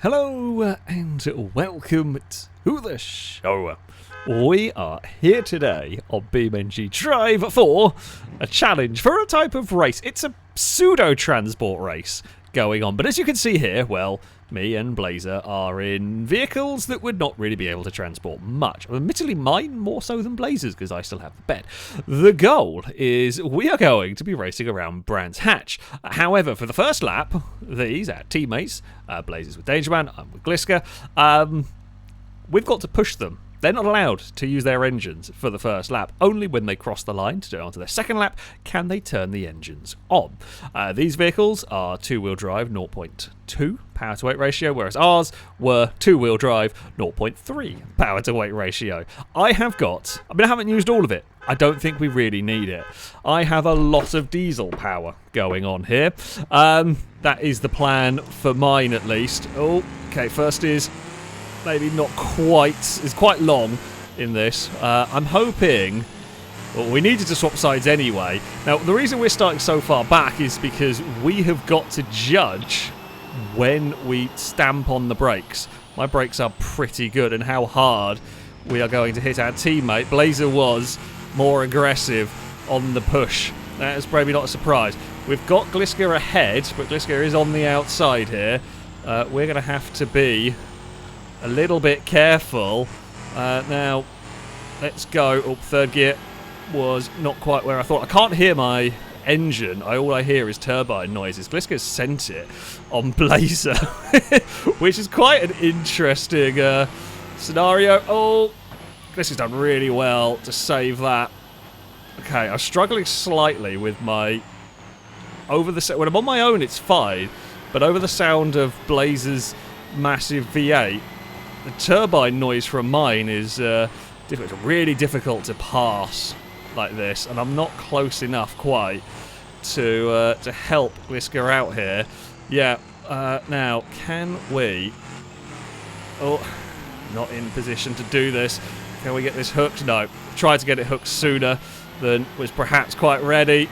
Hello and welcome to the show. We are here today on BeamNG Drive for a challenge for a type of race. It's a pseudo-transport race going on, but as you can see here, well, me and Blazer are in vehicles that would not really be able to transport much. Admittedly, mine more so than Blazer's because I still have the bed. The goal is we are going to be racing around Brands Hatch. However, for the first lap, these, our teammates, Blazer's with Dangerman, I'm with Gliska, we've got to push them. They're not allowed to use their engines for the first lap. Only when they cross the line to go on to their second lap can they turn the engines on. These vehicles are two-wheel drive, 0.2 power-to-weight ratio, whereas ours were two-wheel drive, 0.3 power-to-weight ratio. I haven't used all of it. I don't think we really need it. I have a lot of diesel power going on here. That is the plan for mine, at least. Oh, okay, first is... maybe not quite, it's quite long in this. I'm hoping, well, we needed to swap sides anyway. Now, the reason we're starting so far back is because we have got to judge when we stamp on the brakes. My brakes are pretty good, and how hard we are going to hit our teammate. Blazer was more aggressive on the push. That is probably not a surprise. We've got Gliska ahead, but Gliska is on the outside here. We're going to have to be a little bit careful. Now, let's go. Oh, third gear was not quite where I thought. I can't hear my engine. All I hear is turbine noises. Gliska's sent it on Blazer, which is quite an interesting scenario. Oh, Gliska's done really well to save that. Okay, I'm struggling slightly with my... when I'm on my own, it's fine, but over the sound of Blazer's massive V8, the turbine noise from mine is difficult. It's really difficult to pass like this, and I'm not close enough quite to help Gliska out here. Yeah, now, can we... oh, not in position to do this. Can we get this hooked? No. Tried to get it hooked sooner than was perhaps quite ready.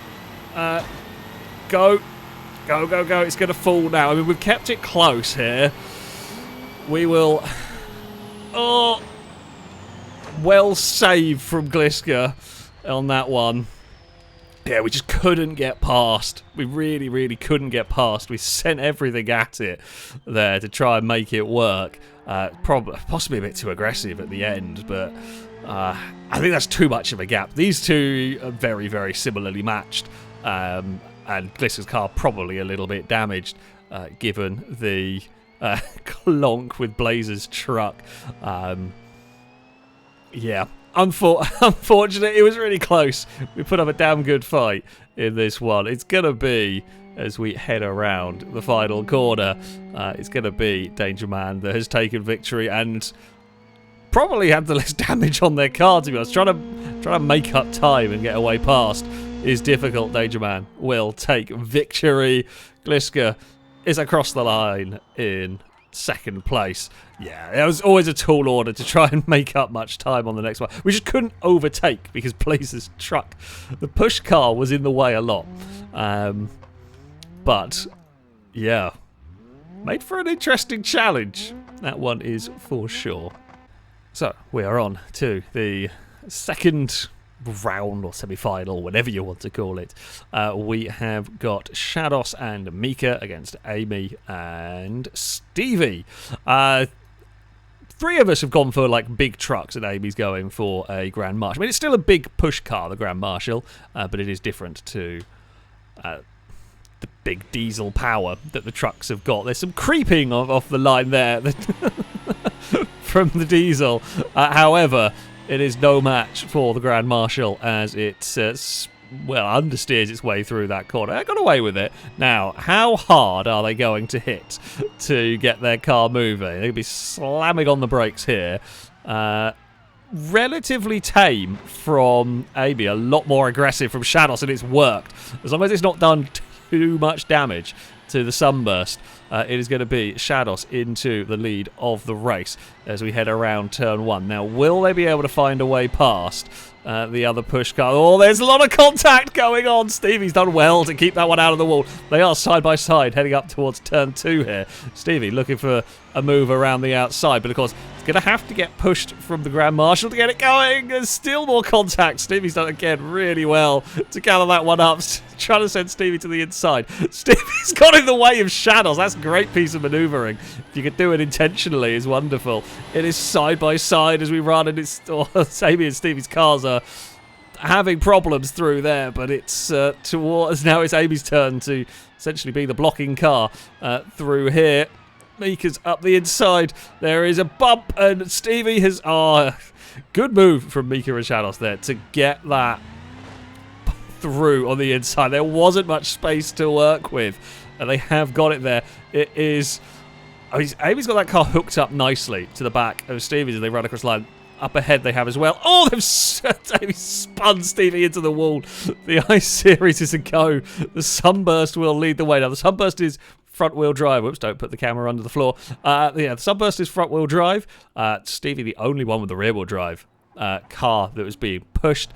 Go. Go, go, go. It's going to fall now. I mean, we've kept it close here. We will... oh, well saved from Gliska on that one. Yeah, we just couldn't get past. We really, really couldn't get past. We sent everything at it there to try and make it work. Possibly a bit too aggressive at the end, but I think that's too much of a gap. These two are very, very similarly matched, and Gliska's car probably a little bit damaged, given the... clonk with Blazer's truck. Yeah, unfortunate. It was really close. We put up a damn good fight in this one. It's gonna be, as we head around the final corner, it's gonna be Danger Man that has taken victory and probably had the less damage on their car, to be honest. Trying to make up time and get away past is difficult. Danger Man will take victory. Gliska is across the line in second place. Yeah, it was always a tall order to try and make up much time on the next one. We just couldn't overtake because Blazer's truck, the push car, was in the way a lot. But, yeah, made for an interesting challenge. That one is for sure. So, we are on to the second round or semi-final, whatever you want to call it. We have got Shados and Mika against Amy and Stevie. Three of us have gone for like big trucks, and Amy's going for a Grand Marshal. I mean, it's still a big push car, the Grand Marshal, but it is different to the big diesel power that the trucks have got. There's some creeping off the line there from the diesel. However, it is no match for the Grand Marshal as it, understeers its way through that corner. I got away with it. Now, how hard are they going to hit to get their car moving? They're going to be slamming on the brakes here. Relatively tame from Amy, a lot more aggressive from Shados, and it's worked. As long as it's not done too much damage, to the Sunburst. It is going to be Shados into the lead of the race as we head around turn 1. Now, will they be able to find a way past the other push car? Oh, there's a lot of contact going on. Stevie's done well to keep that one out of the wall. They are side by side heading up towards turn 2 here. Stevie looking for a move around the outside, but of course, it's going to have to get pushed from the Grand Marshal to get it going. There's still more contact. Stevie's done, again, really well to gather that one up. Trying to send Stevie to the inside. Stevie's got in the way of Shadows. That's a great piece of manoeuvring. If you could do it intentionally, it's wonderful. It is side by side as we run, and it's Amy and Stevie's cars are having problems through there, but it's towards now it's Amy's turn to essentially be the blocking car through here. Mika's up the inside. There is a bump, and Stevie has... good move from Mika and Shadows there to get that through on the inside. There wasn't much space to work with, and they have got it there. It is... Amy's got that car hooked up nicely to the back of Stevie's as they run across the line. Up ahead they have as well. Oh, they've spun Stevie into the wall. The I-Series is a go. The Sunburst will lead the way. Now, the Sunburst is front-wheel drive. Whoops, don't put the camera under the floor. Yeah, the Sunburst is front-wheel drive. Stevie, the only one with the rear-wheel drive car that was being pushed.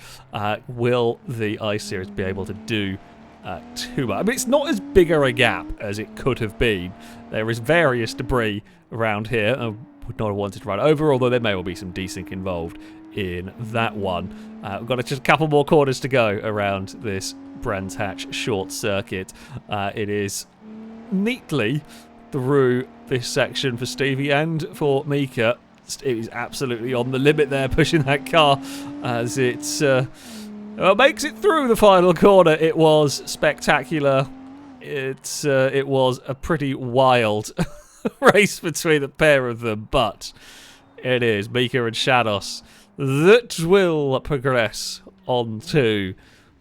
Will the I-Series be able to do too much? I mean, it's not as big a gap as it could have been. There is various debris around here. I would not have wanted to run over, although there may well be some desync involved in that one. We've got just a couple more corners to go around this Brands Hatch short circuit. It is neatly through this section for Stevie and for Mika. It is absolutely on the limit there, pushing that car as it makes it through the final corner. It was spectacular. It was a pretty wild race between the pair of them, but it is Mika and Shados that will progress on to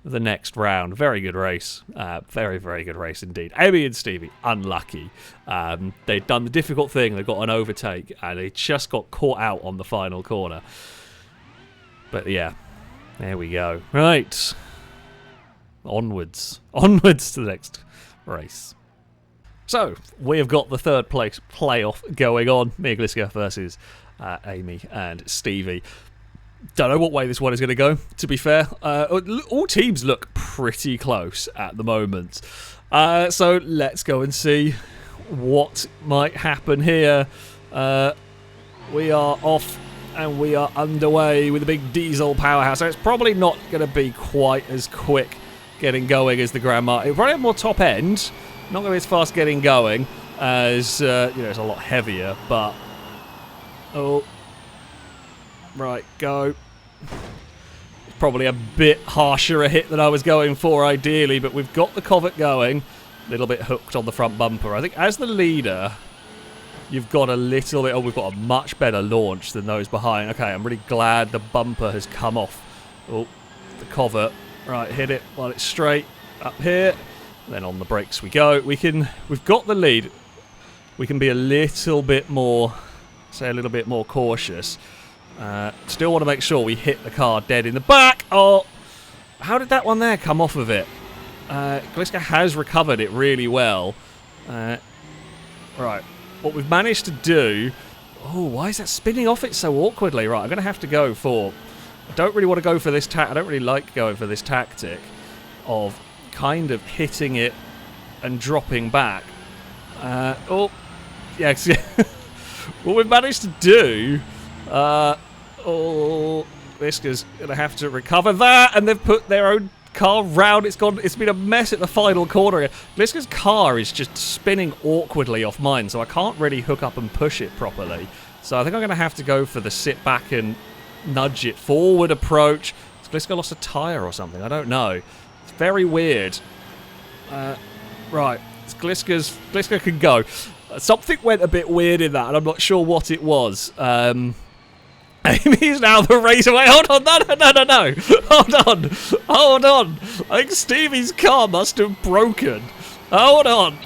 the next round. Very good race. Very, very good race indeed. Amy and Stevie, unlucky. They'd done the difficult thing. They got an overtake, and they just got caught out on the final corner. But yeah, there we go. Right. Onwards. Onwards to the next race. So, we have got the third place playoff going on. Mia Gliska versus Amy and Stevie. Don't know what way this one is going to go, to be fair. All teams look pretty close at the moment. So let's go and see what might happen here. We are off and we are underway with a big diesel powerhouse. So it's probably not going to be quite as quick getting going as the Grand Marshal. It'll probably have more top end. Not going to be as fast getting going as, it's a lot heavier, but... Oh... Right, go. It's probably a bit harsher a hit than I was going for, ideally, but we've got the Covet going. A little bit hooked on the front bumper. I think as the leader, you've got a little bit... Oh, we've got a much better launch than those behind. Okay, I'm really glad the bumper has come off. Oh, the Covet. Right, hit it while it's straight. Up here. Then on the brakes we go. We've got the lead. We can be a little bit more... Say a little bit more cautious. Still want to make sure we hit the car dead in the back. Oh, how did that one there come off of it? Gliska has recovered it really well. Right, what we've managed to do... Oh, why is that spinning off it so awkwardly? Right, I'm going to have to go for... I don't really want to go for this I don't really like going for this tactic of kind of hitting it and dropping back. Oh, yeah. What we've managed to do... Gliska's going to have to recover that, and they've put their own car round. It's been a mess at the final corner. Gliska's car is just spinning awkwardly off mine, so I can't really hook up and push it properly. So I think I'm going to have to go for the sit back and nudge it forward approach. Has Gliska lost a tyre or something? I don't know. It's very weird. Right. Gliska can go. Something went a bit weird in that, and I'm not sure what it was. Amy's now the race away. Hold on, no. Hold on. I think Stevie's car must have broken. Hold on.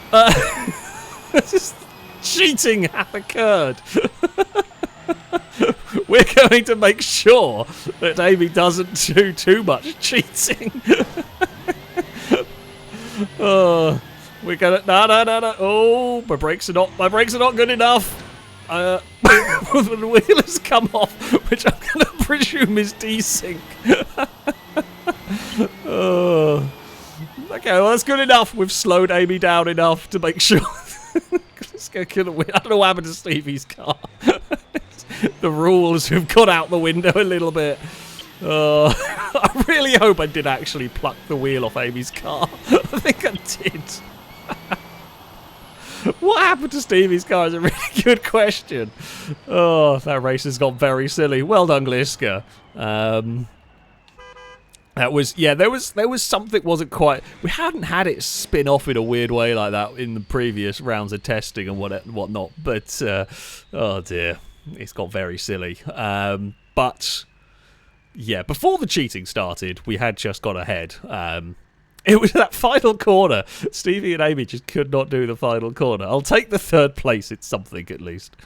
Just cheating has occurred. We're going to make sure that Amy doesn't do too much cheating. We're gonna... No. Oh, my brakes are not good enough. The wheel has come off, which I'm going to presume is desync. Oh. Okay, well, that's good enough. We've slowed Amy down enough to make sure. Let's go kill the wheel. I don't know what happened to Stevie's car. The rules have gone out the window a little bit. I really hope I did actually pluck the wheel off Amy's car. I think I did. What happened to Stevie's car is a really good question. Oh, that race has gone very silly. Well done, Gliska. That was, yeah, there was something wasn't quite... We hadn't had it spin off in a weird way like that in the previous rounds of testing and whatnot. But, oh dear, it's got very silly. But, yeah, before the cheating started, we had just got ahead. It was that final corner. Stevie and Amy just could not do the final corner. I'll take the third place. It's something at least.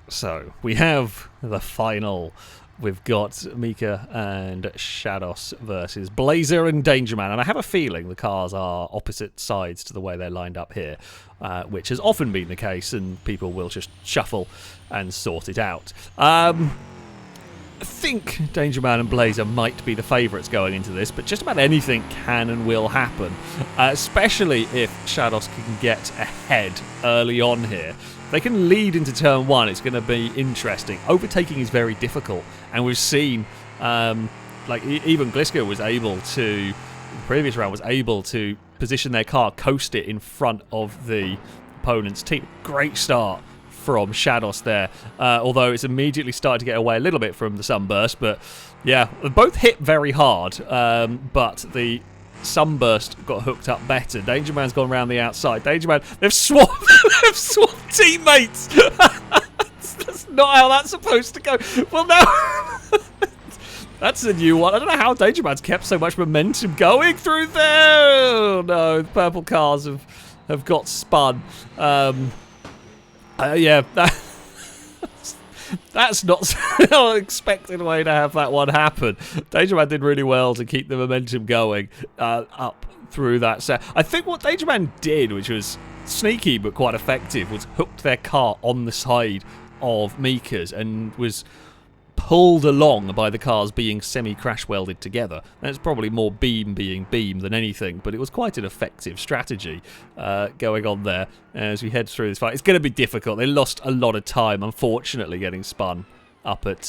So, we have the final... We've got Mika and Shados versus Blazer and Dangerman. And I have a feeling the cars are opposite sides to the way they're lined up here, which has often been the case, and people will just shuffle and sort it out. I think Dangerman and Blazer might be the favourites going into this, but just about anything can and will happen, especially if Shados can get ahead early on here. They can lead into turn one. It's going to be interesting. Overtaking is very difficult, and we've seen, like even Gliska was able to, in the previous round, was able to position their car, coast it in front of the opponent's team. Great start from Shados there, although it's immediately started to get away a little bit from the sunburst. But yeah, they both hit very hard, but the sunburst got hooked up better. Dangerman's gone around the outside. Dangerman, they've swapped teammates. That's not how that's supposed to go. Well, no. That's a new one. I don't know how Dangerman's kept so much momentum going through there. Oh, no, the purple cars have got spun. Yeah, that's not an expected way to have that one happen. Dangerman did really well to keep the momentum going up through that set. I think what Dangerman did, which was sneaky but quite effective, was hooked their car on the side of Mika's and was pulled along by the cars being semi-crash welded together. That's probably more beam being beam than anything, but it was quite an effective strategy going on there as we head through this fight. It's going to be difficult. They lost a lot of time, unfortunately, getting spun up at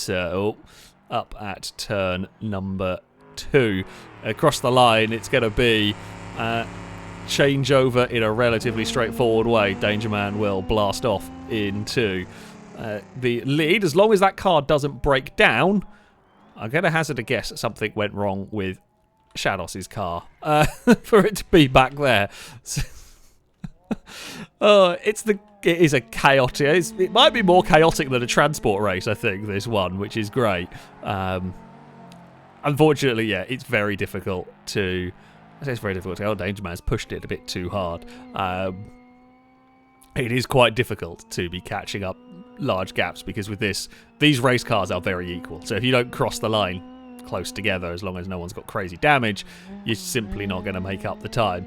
turn number 2. Across the line, it's going to be changeover in a relatively straightforward way. Dangerman will blast off into the lead. As long as that car doesn't break down, I'm going to hazard a guess that something went wrong with Shados' car for it to be back there. It is a chaotic... It might be more chaotic than a transport race, I think, this one, which is great. Unfortunately, yeah, it's very difficult to... I say it's very difficult to... Oh, Dangerman's pushed it a bit too hard. It is quite difficult to be catching up large gaps, because with these race cars are very equal. So if you don't cross the line close together, as long as no one's got crazy damage, you're simply not going to make up the time.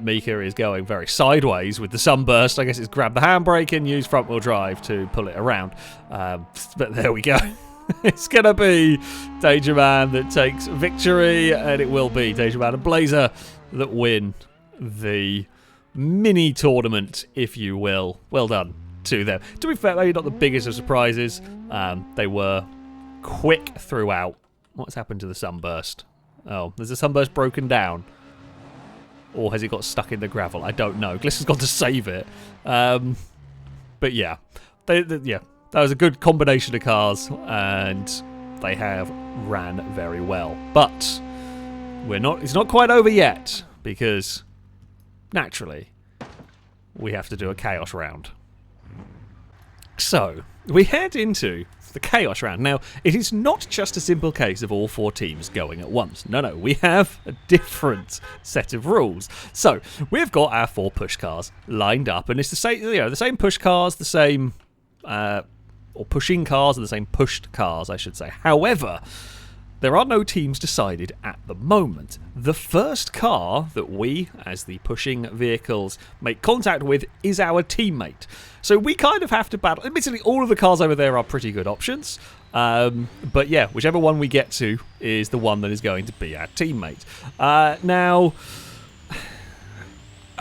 Mika is going very sideways with the sunburst. I guess it's grab the handbrake and use front wheel drive to pull it around. But there we go. It's going to be Dangerman that takes victory, and it will be Dangerman and Blazer that win the mini tournament, if you will. Well done to them. To be fair, maybe not the biggest of surprises. They were quick throughout. What's happened to the sunburst? Oh, has the sunburst broken down? Or has it got stuck in the gravel? I don't know. Gliss has got to save it. But yeah. Yeah, that was a good combination of cars, and they have ran very well. But it's not quite over yet, because naturally we have to do a chaos round. So, we head into the chaos round. Now, it is not just a simple case of all 4 teams going at once. No, we have a different set of rules. So, we've got our 4 push cars lined up, and it's the same push cars, the same or pushing cars, and the same pushed cars, I should say. However, there are no teams decided at the moment. The first car that we, as the pushing vehicles, make contact with is our teammate. So we kind of have to battle. Admittedly, all of the cars over there are pretty good options. But yeah, whichever one we get to is the one that is going to be our teammate. Now,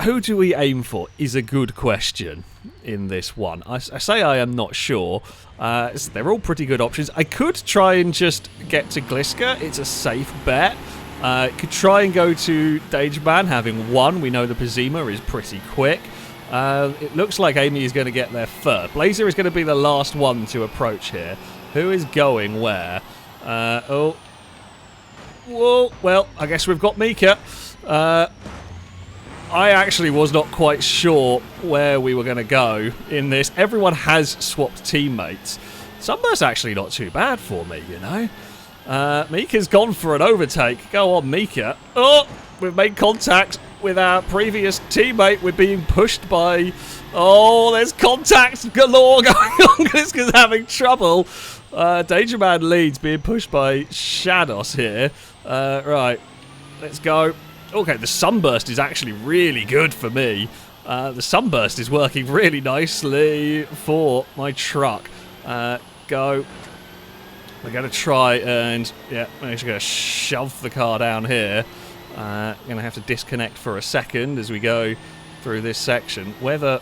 who do we aim for is a good question in this one. I say I am not sure. They're all pretty good options. I could try and just get to Gliska. It's a safe bet. Could try and go to Dangerman, having won. We know the Pizima is pretty quick. It looks like Amy is going to get there first. Blazer is going to be the last one to approach here. Who is going where? Oh. Whoa. Well, I guess we've got Mika. I actually was not quite sure where we were going to go in this. Everyone has swapped teammates. Sunburst's actually not too bad for me, you know. Mika's gone for an overtake. Go on, Mika. Oh, we've made contact with our previous teammate. We're being pushed by... Oh, there's contact galore going on. Gliska's having trouble. Dangerman leads, being pushed by Shadows here. Right, let's go. Okay, the Sunburst is actually really good for me. The Sunburst is working really nicely for my truck. Go. We're going to try and... Yeah, I'm just going to shove the car down here. Going to have to disconnect for a second as we go through this section. Whether...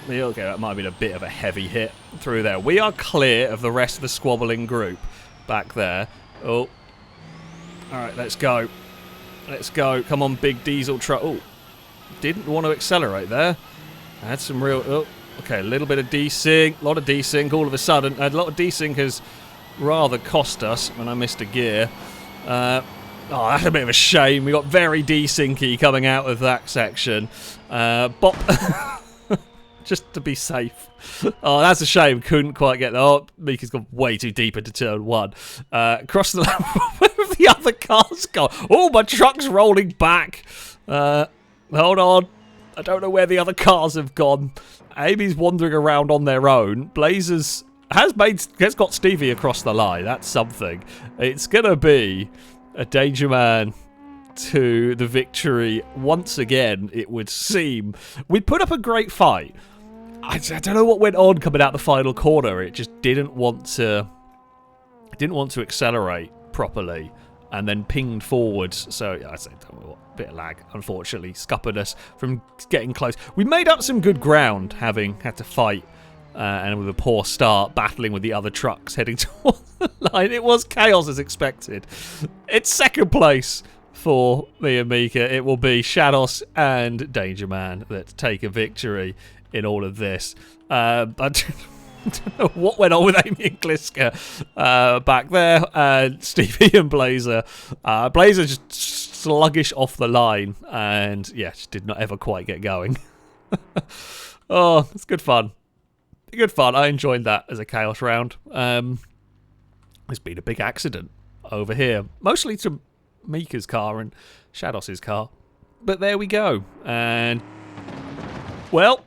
Okay, that might have been a bit of a heavy hit through there. We are clear of the rest of the squabbling group back there. Oh. Alright, let's go. Let's go. Come on, big diesel truck. Oh, didn't want to accelerate there. I had some real... Oh, okay, a little bit of desync. A lot of desync all of a sudden. A lot of desync has rather cost us when I missed a gear. Oh, that's a bit of a shame. We got very desyncy coming out of that section. Bop. Just to be safe. Oh, that's a shame. Couldn't quite get there. Oh, Mika's gone way too deep into turn one. Across the line. Where have the other cars gone? Oh, my truck's rolling back. Hold on. I don't know where the other cars have gone. Amy's wandering around on their own. Blazers has got Stevie across the line. That's something. It's going to be a Dangerman to the victory once again, it would seem. We put up a great fight. I don't know what went on coming out the final corner. It just didn't want to accelerate properly, and then pinged forwards. So yeah, I say, a bit of lag, unfortunately, scuppered us from getting close. We made up some good ground, having had to fight, and with a poor start, battling with the other trucks heading towards the line. It was chaos as expected. It's second place for me and Mika. It will be Shadows and Dangerman that take a victory in all of this. I don't know what went on with Amy and Gliska back there, and Stevie and Blazer. Blazer just sluggish off the line, and yeah, just did not ever quite get going. Oh, it's good fun. Good fun. I enjoyed that as a chaos round. There's been a big accident over here, mostly to Mika's car and Shadows' car. But there we go. And, well,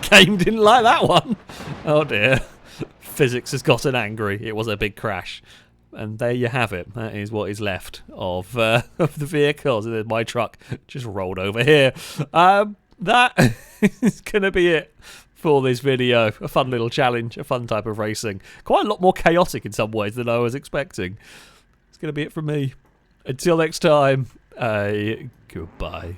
game didn't like that one. Oh dear. Physics has gotten angry. It was a big crash. And there you have it. That is what is left of the vehicles. And then my truck just rolled over here. That is going to be it for this video. A fun little challenge, a fun type of racing. Quite a lot more chaotic in some ways than I was expecting. It's going to be it from me. Until next time, goodbye.